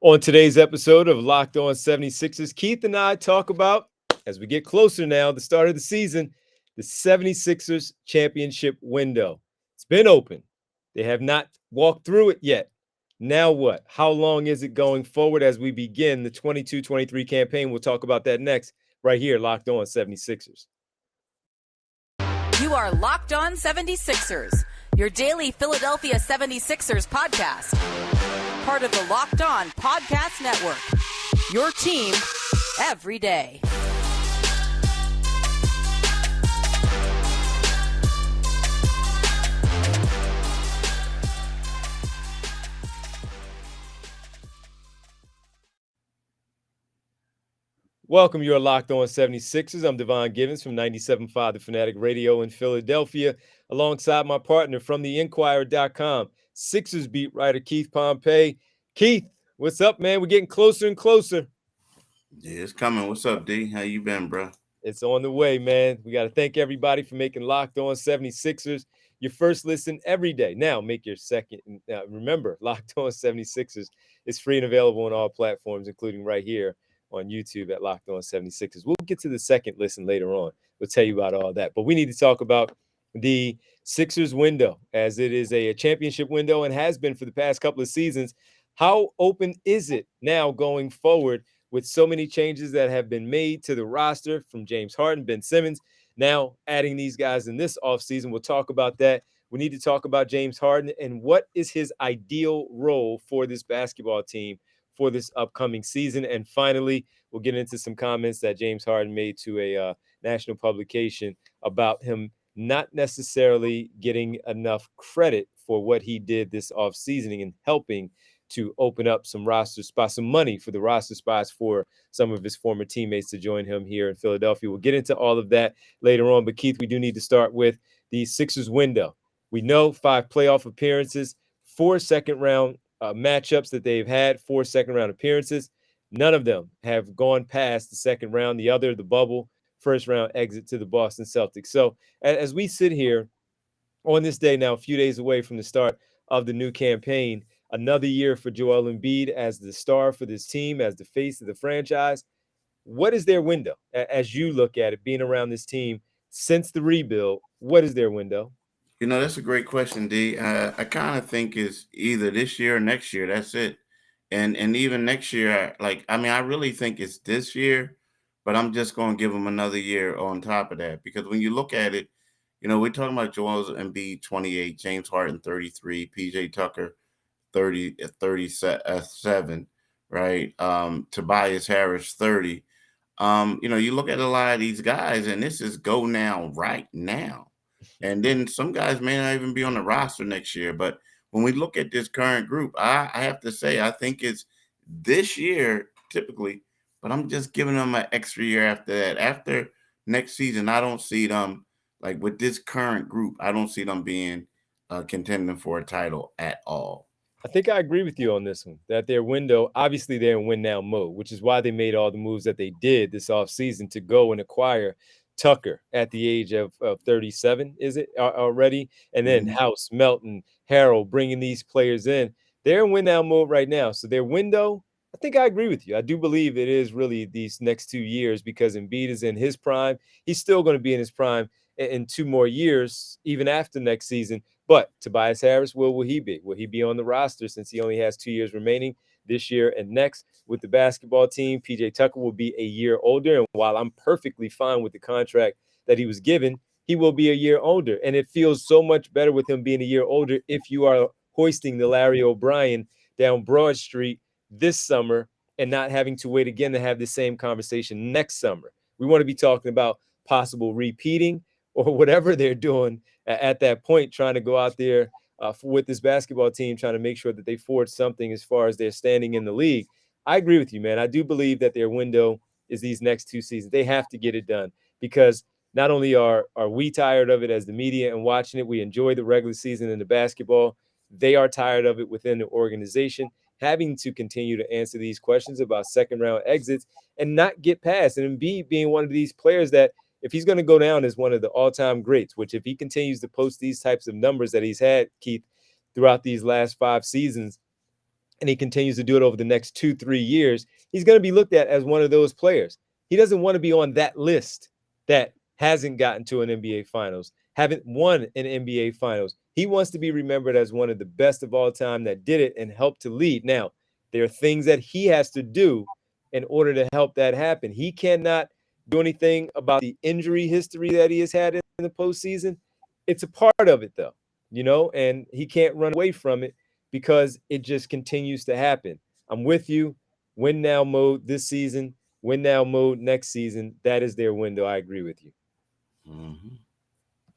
On today's episode of Locked On 76ers, Keith and I talk about, as we get closer now, the start of the season, the 76ers championship window. It's been open. They have not walked through it yet. Now what? How long is it going forward as we begin the 22-23 campaign? We'll talk about that next, right here, Locked On 76ers. You are Locked On 76ers, your daily Philadelphia 76ers podcast. Part of the Locked On Podcast Network, your team every day. Welcome, you're Locked On 76ers. I'm Devon Givens from 97.5 The Fanatic Radio in Philadelphia, alongside my partner from theinquirer.com, Sixers beat writer Keith Pompey. Keith, what's up, man? We're getting closer and closer. Yeah, it's coming. What's up, D? How you been, bro? It's on the way, man. We got to thank everybody for making Locked On 76ers your first listen every day. Now, make your second. Remember, Locked On 76ers is free and available on all platforms, including right here on YouTube at Locked On 76ers. We'll get to the second listen later on. We'll tell you about all that. But we need to talk about the Sixers window, as it is a championship window and has been for the past couple of seasons. How open is it now going forward with so many changes that have been made to the roster from James Harden, Ben Simmons, now adding these guys in this offseason? We'll talk about that. We need to talk about James Harden and what is his ideal role for this basketball team for this upcoming season. And finally, we'll get into some comments that James Harden made to a national publication about him not necessarily getting enough credit for what he did this offseason and helping to open up some roster spots, some money for the roster spots for some of his former teammates to join him here in Philadelphia. We'll get into all of that later on. But Keith, we do need to start with the Sixers window. We know 5 playoff appearances, 4 second-round matchups that they've had, 4 second-round appearances. None of them have gone past the second round. The other, the bubble, first-round exit to the Boston Celtics. So as we sit here on this day now, a few days away from the start of the new campaign, another year for Joel Embiid as the star for this team, as the face of the franchise. What is their window as you look at it, being around this team since the rebuild? What is their window? You know, that's a great question, D. I kind of think it's either this year or next year. That's it. And even next year, I really think it's this year, but I'm just going to give them another year on top of that. Because when you look at it, you know, we're talking about Joel Embiid, 28, James Harden, 33, PJ Tucker, 37, right? Tobias Harris, 30. You know, you look at a lot of these guys, and this is go now, right now. And then some guys may not even be on the roster next year. But when we look at this current group, I have to say, I think it's this year typically, but I'm just giving them an extra year after that. After next season, I don't see them, like with this current group, I don't see them being contending for a title at all. I think I agree with you on this one, that their window, obviously they're in win now mode, which is why they made all the moves that they did this offseason to go and acquire Tucker at the age of 37, is it already? And then House, Melton, Harrell, bringing these players in. They're in win now mode right now. So their window, I think I agree with you. I do believe it is really these next 2 years because Embiid is in his prime. He's still going to be in his prime in 2 more years, even after next season. But Tobias Harris, where will he be? Will he be on the roster since he only has 2 years remaining this year and next with the basketball team? PJ Tucker will be a year older. And while I'm perfectly fine with the contract that he was given, he will be a year older. And it feels so much better with him being a year older if you are hoisting the Larry O'Brien down Broad Street this summer and not having to wait again to have the same conversation next summer. We want to be talking about possible repeating or whatever they're doing at that point, trying to go out there with this basketball team, trying to make sure that they forge something as far as their standing in the league. I agree with you, man. I do believe that their window is these next 2 seasons. They have to get it done because not only are we tired of it as the media and watching it, we enjoy the regular season and the basketball. They are tired of it within the organization, having to continue to answer these questions about second-round exits and not get past. And Embiid being one of these players that if he's going to go down as one of the all-time greats, which if he continues to post these types of numbers that he's had, Keith, throughout these last 5 seasons, and he continues to do it over the next 2-3 years, he's going to be looked at as one of those players. He doesn't want to be on that list that hasn't gotten to an NBA Finals, haven't won an NBA Finals. He wants to be remembered as one of the best of all time that did it and helped to lead. Now, there are things that he has to do in order to help that happen. He cannot do anything about the injury history that he has had in the postseason. It's a part of it, though, and he can't run away from it because it just continues to happen. I'm with you. Win now mode this season, win now mode next season. That is their window. I agree with you. Mm-hmm.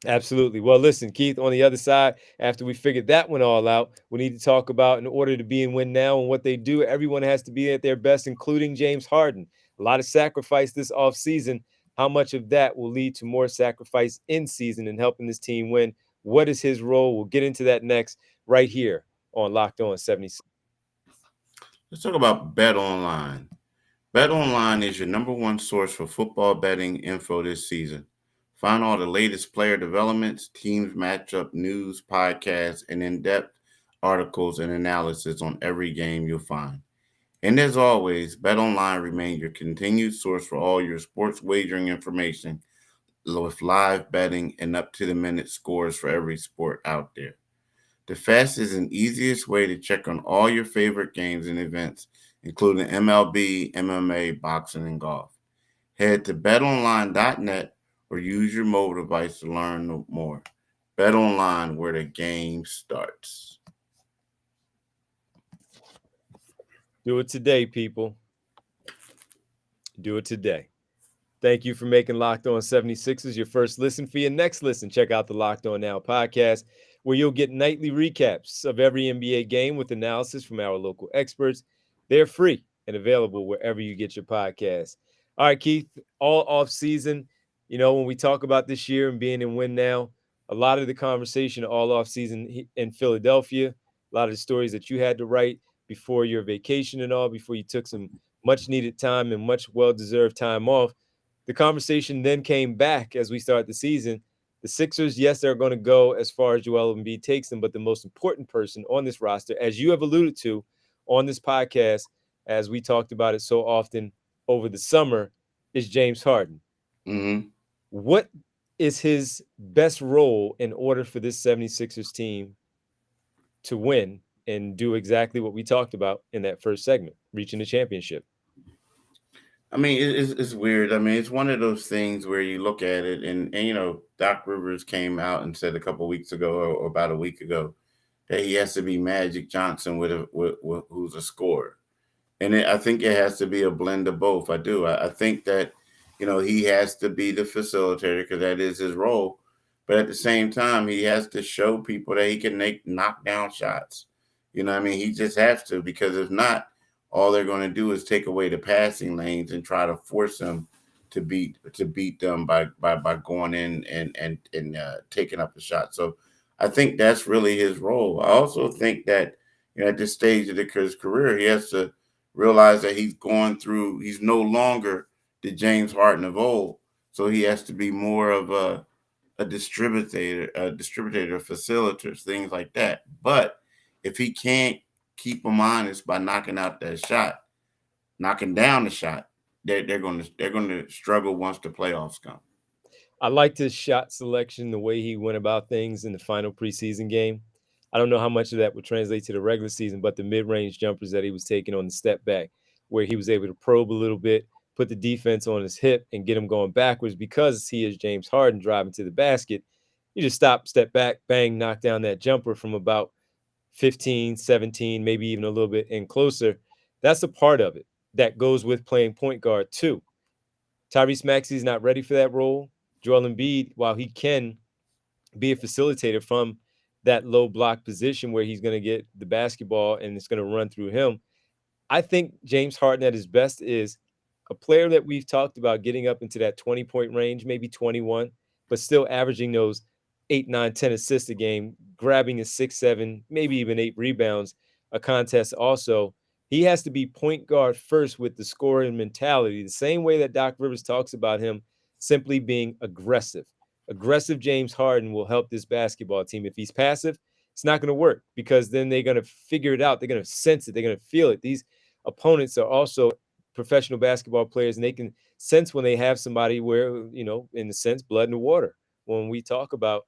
Absolutely. Well, listen, Keith, on the other side, after we figured that one all out, we need to talk about in order to be in win now and what they do, everyone has to be at their best, including James Harden. A lot of sacrifice this offseason. How much of that will lead to more sacrifice in season and helping this team win? What is his role? We'll get into that next right here on Locked On 76. Let's talk about Bet Online. Bet Online is your number one source for football betting info this season. Find all the latest player developments, teams matchup news, podcasts, and in-depth articles and analysis on every game you'll find. And as always, BetOnline remains your continued source for all your sports wagering information with live betting and up-to-the-minute scores for every sport out there. The fastest and easiest way to check on all your favorite games and events, including MLB, MMA, boxing, and golf. Head to betonline.net or use your mobile device to learn more. BetOnline, where the game starts. Do it today, people. Do it today. Thank you for making Locked On 76ers your first listen. For your next listen, check out the Locked On Now podcast, where you'll get nightly recaps of every NBA game with analysis from our local experts. They're free and available wherever you get your podcasts. All right, Keith, all off season, when we talk about this year and being in win now, a lot of the conversation all off season in Philadelphia, a lot of the stories that you had to write before your vacation and all, before you took some much needed time and much well-deserved time off. The conversation then came back as we start the season. The Sixers, yes, they're going to go as far as Joel Embiid takes them, but the most important person on this roster, as you have alluded to on this podcast, as we talked about it so often over the summer, is James Harden. Mm-hmm. What is his best role in order for this 76ers team to win and do exactly what we talked about in that first segment, reaching the championship? I mean, it's weird. I mean, it's one of those things where you look at it, and Doc Rivers came out and said a couple of weeks ago, or about a week ago, that he has to be Magic Johnson with who's a scorer, and I think it has to be a blend of both. I do. I think that he has to be the facilitator because that is his role, but at the same time, he has to show people that he can make knockdown shots. I mean, he just has to, because if not, all they're going to do is take away the passing lanes and try to force them to beat them by going in and taking up the shot. So I think that's really his role. I also think that at this stage of his career, he has to realize that he's no longer the James Harden of old. So he has to be more of a distributor, facilitators, things like that. But if he can't keep them honest by knocking down the shot, they're going to struggle once the playoffs come. I liked his shot selection, the way he went about things in the final preseason game. I don't know how much of that would translate to the regular season, but the mid-range jumpers that he was taking on the step back, where he was able to probe a little bit, put the defense on his hip and get him going backwards, because he is James Harden driving to the basket. You just stop, step back, bang, knock down that jumper from about 15, 17, maybe even a little bit in closer. That's a part of it that goes with playing point guard too. Tyrese Maxey's not ready for that role. Joel Embiid, while he can be a facilitator from that low block position where he's going to get the basketball and it's going to run through him, I think James Harden at his best is a player that we've talked about getting up into that 20-point range, maybe 21, but still averaging those 8, 9, 10 assists a game, grabbing his 6, 7, maybe even 8 rebounds a contest also. He has to be point guard first with the scoring mentality, the same way that Doc Rivers talks about him simply being aggressive. Aggressive James Harden will help this basketball team. If he's passive, It's not going to work because then they're going to figure it out. They're going to sense it. They're going to feel it. These opponents are also professional basketball players, and they can sense when they have somebody where, in a sense, blood in the water. When we talk about,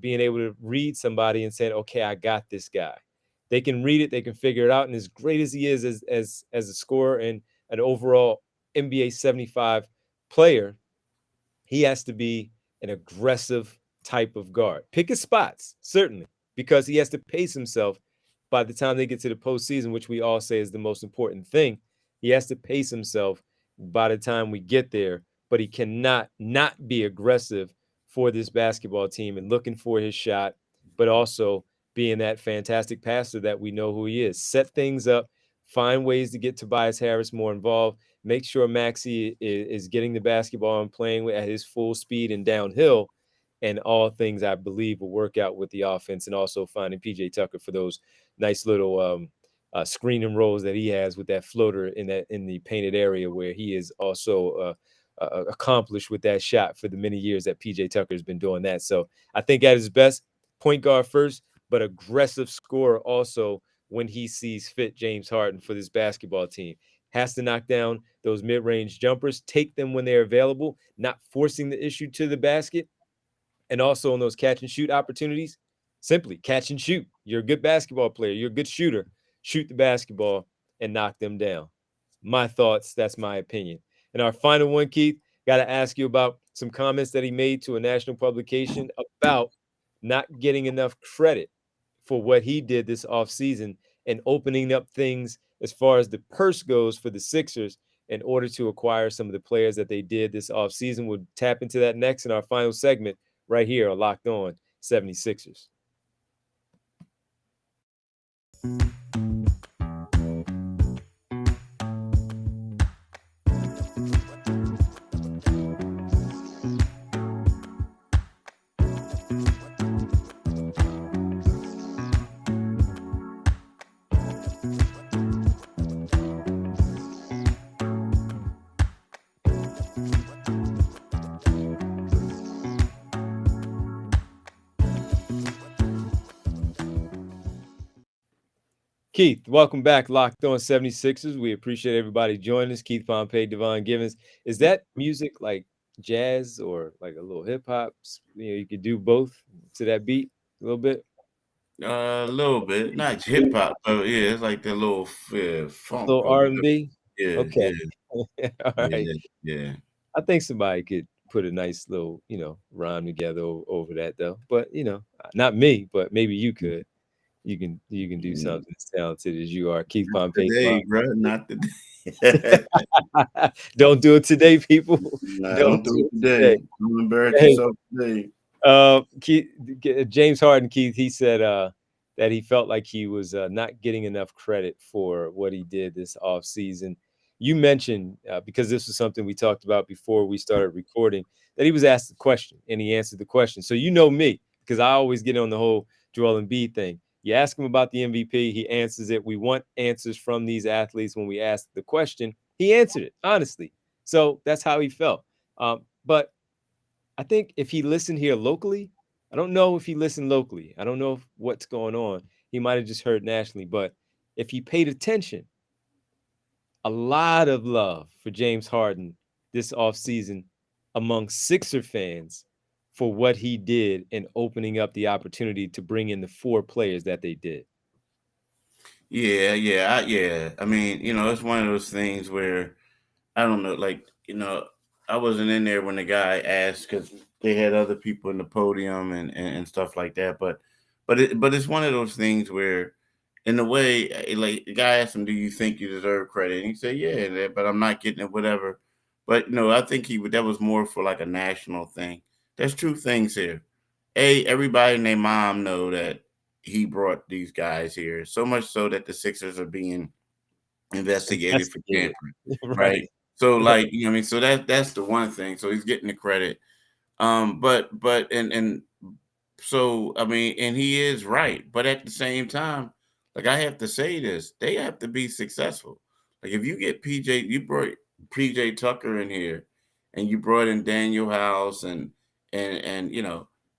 being able to read somebody and saying, okay, I got this guy. They can read it. They can figure it out. And as great as he is as a scorer and an overall NBA 75 player, he has to be an aggressive type of guard. Pick his spots, certainly, because he has to pace himself by the time they get to the postseason, which we all say is the most important thing. He has to pace himself by the time we get there, but he cannot not be aggressive for this basketball team and looking for his shot, but also being that fantastic passer that we know who he is. Set things up, find ways to get Tobias Harris more involved, make sure Maxey is getting the basketball and playing at his full speed and downhill, and all things I believe will work out with the offense, and also finding PJ Tucker for those nice little screen and rolls that he has with that floater in the painted area, where he is also accomplished with that shot for the many years that PJ Tucker has been doing that. So I think at his best, point guard first, but aggressive scorer also when he sees fit. James Harden for this basketball team has to knock down those mid-range jumpers, take them when they're available, not forcing the issue to the basket. And also on those catch and shoot opportunities, simply catch and shoot. You're a good basketball player. You're a good shooter. Shoot the basketball and knock them down. My thoughts. That's my opinion. And our final one, Keith, got to ask you about some comments that he made to a national publication about not getting enough credit for what he did this offseason and opening up things as far as the purse goes for the Sixers in order to acquire some of the players that they did this offseason. We'll tap into that next in our final segment right here on Locked On 76ers. Keith, welcome back. Locked On 76ers. We appreciate everybody joining us. Keith Pompey, Devon Givens. Is that music like jazz or like a little hip hop? You could do both to that beat a little bit. A little bit, not hip hop, but yeah, it's like the little funk Little or whatever. R&B. Yeah, Okay. yeah, All right. yeah, yeah. I think somebody could put a nice little, rhyme together over that though. But not me, but maybe you could. You can do Mm, something as talented as you are. Keith Not Pompey. today, bro. Not today. Don't do it today, people. Nah, Don't don't do do it it today. today. Don't embarrass Hey, yourself today. Keith, James Harden, Keith, he said that he felt like he was not getting enough credit for what he did this offseason. You mentioned, because this was something we talked about before we started recording, that he was asked the question and he answered the question. So you know me, because I always get on the whole Joel Embiid thing. You ask him about the MVP, he answers it. We want answers from these athletes when we ask the question. He answered it, honestly. So that's how he felt. But I think if he listened here locally, I don't know if he listened locally. I don't know what's going on. He might have just heard nationally, but if he paid attention, a lot of love for James Harden this offseason among Sixer fans for what he did in opening up the opportunity to bring in the 4 players that they did. Yeah. I mean, it's one of those things where I don't know, like, I wasn't in there when the guy asked because they had other people in the podium and stuff like that. But it's one of those things where, in a way, like the guy asked him, "Do you think you deserve credit?" And he said, "Yeah, but I'm not getting it, whatever." But I think that was more for like a national thing. There's two things here. Everybody and their mom know that he brought these guys here, so much so that the Sixers are being investigated for Investigated. tampering, right? Right. So like, what I mean, so that's the one thing. So he's getting the credit. But and so I mean, and he is right. But at the same time, like I have to say this, they have to be successful. Like if you get you brought PJ Tucker in here and you brought in Daniel House and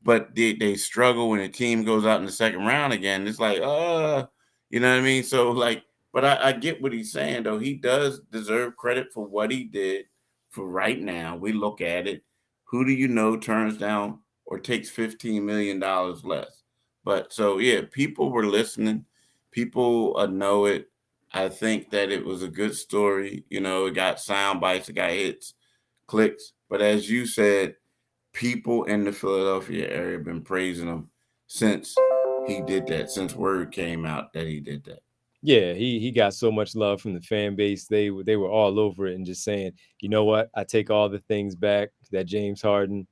but they struggle when the team goes out in the second round again. It's like, you know what I mean? So like, but I get what he's saying though. He does deserve credit for what he did for right now. We look at it. Who do you know turns down or takes $15 million less? But so yeah, people were listening. People know it. I think that it was a good story. You know, it got sound bites, it got hits, clicks. But as you said, people in the Philadelphia area have been praising him since he did that, since word came out that he did that. Yeah, he got so much love from the fan base. They were all over it and just saying, you know what? I take all the things back that James Harden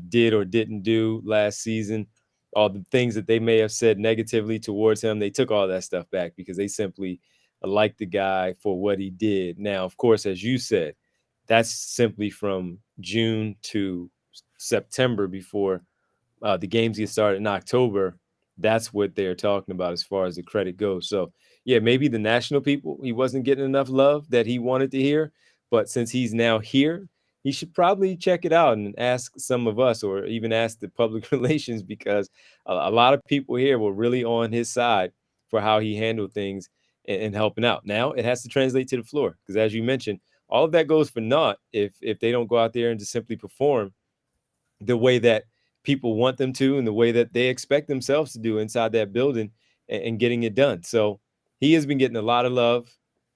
did or didn't do last season. All the things that they may have said negatively towards him, they took all that stuff back because they simply liked the guy for what he did. Now, of course, as you said, that's simply from June to September before the games get started in October. That's what they're talking about as far as the credit goes. So, yeah, maybe the national people, he wasn't getting enough love that he wanted to hear. But since he's now here, he should probably check it out and ask some of us or even ask the public relations because a lot of people here were really on his side for how he handled things and helping out. Now it has to translate to the floor because, as you mentioned, all of that goes for naught if they don't go out there and just simply perform the way that people want them to and the way that they expect themselves to do inside that building and getting it done. So he has been getting a lot of love.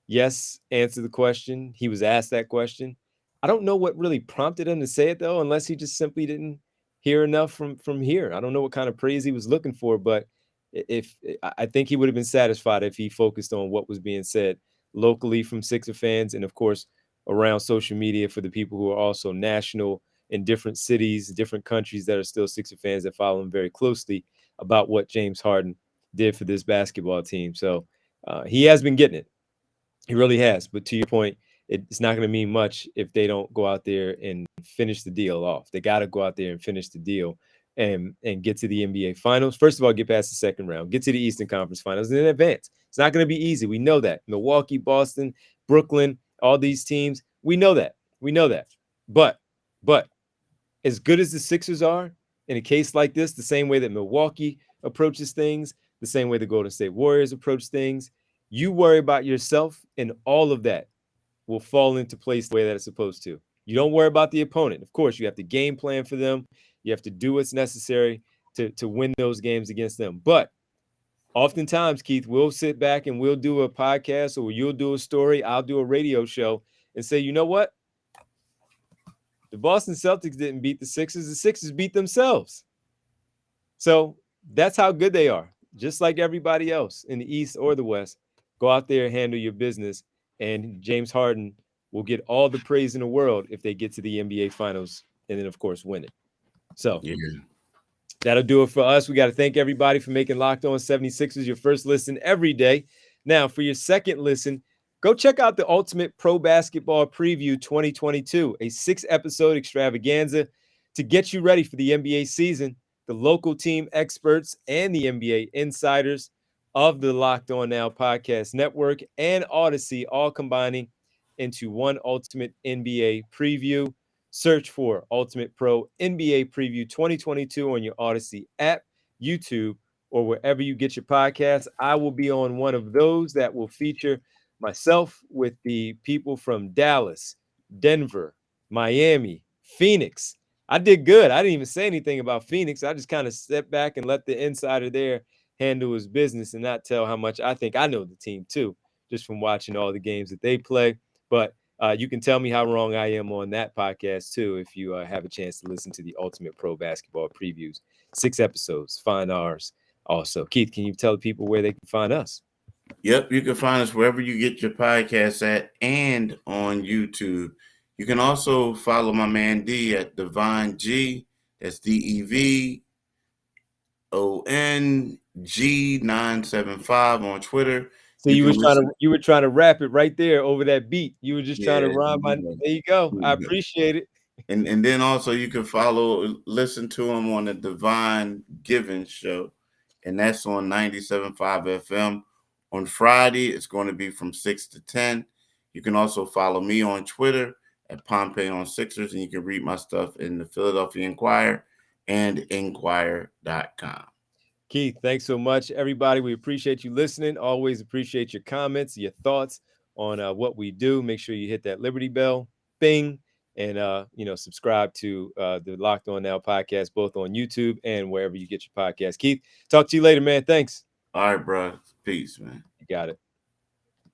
Yes, answer the question. He was asked that question. I don't know what really prompted him to say it though, unless he just simply didn't hear enough from here. I don't know what kind of praise he was looking for, but if I think he would have been satisfied if he focused on what was being said locally from Sixer fans and of course around social media for the people who are also national in different cities, different countries that are still Sixer fans that follow him very closely about what James Harden did for this basketball team. So he has been getting it. He really has. But to your point, it's not going to mean much if they don't go out there and finish the deal off. They got to go out there and finish the deal and get to the NBA Finals. First of all, get past the second round, get to the Eastern Conference Finals, and then advance. It's not going to be easy. We know that. Milwaukee, Boston, Brooklyn, all these teams. We know that. We know that. But as good as the Sixers are in a case like this, the same way that Milwaukee approaches things, the same way the Golden State Warriors approach things, you worry about yourself, and all of that will fall into place the way that it's supposed to. You don't worry about the opponent. Of course, you have to game plan for them. You have to do what's necessary to win those games against them. But oftentimes, Keith, we'll sit back and we'll do a podcast or you'll do a story, I'll do a radio show and say, you know what? The Boston Celtics didn't beat the Sixers beat themselves. So that's how good they are. Just like everybody else in the East or the West, go out there and handle your business. And James Harden will get all the praise in the world if they get to the NBA Finals and then, of course, win it. So Yeah. that'll do it for us. We got to thank everybody for making Locked On 76ers your first listen every day. Now, for your second listen, go check out the Ultimate Pro Basketball Preview 2022, a 6-episode extravaganza to get you ready for the NBA season. The local team experts and the NBA insiders of the Locked On Now podcast network and Odyssey all combining into one ultimate NBA preview. Search for Ultimate Pro NBA Preview 2022 on your Odyssey app, YouTube, or wherever you get your podcasts. I will be on one of those that will feature myself with the people from Dallas, Denver, Miami, Phoenix. I did good. I didn't even say anything about Phoenix. I just kind of stepped back and let the insider there handle his business and not tell how much I think I know the team too, just from watching all the games that they play. But you can tell me how wrong I am on that podcast too if you have a chance to listen to the Ultimate Pro Basketball Previews. 6 episodes. Find ours also. Keith, can you tell the people where they can find us? Yep, you can find us wherever you get your podcasts at and on YouTube. You can also follow my man D at Devon G. That's DEVONG975 on Twitter. So You can listen. you were trying to rap it right there over that beat. You were just trying to Yeah, rhyme my. There you go. I appreciate it. and then also you can listen to him on the Divine Giving Show, and that's on 97.5 FM. On Friday, it's going to be from 6 to 10. You can also follow me on Twitter at Pompey on Sixers, and you can read my stuff in the Philadelphia Inquirer andinquire.com. Keith, thanks so much, everybody. We appreciate you listening. Always appreciate your comments, your thoughts on what we do. Make sure you hit that Liberty Bell, bing, and subscribe to the Locked On Now podcast, both on YouTube and wherever you get your podcast. Keith, talk to you later, man. Thanks. All right, bro. Peace, man. You got it.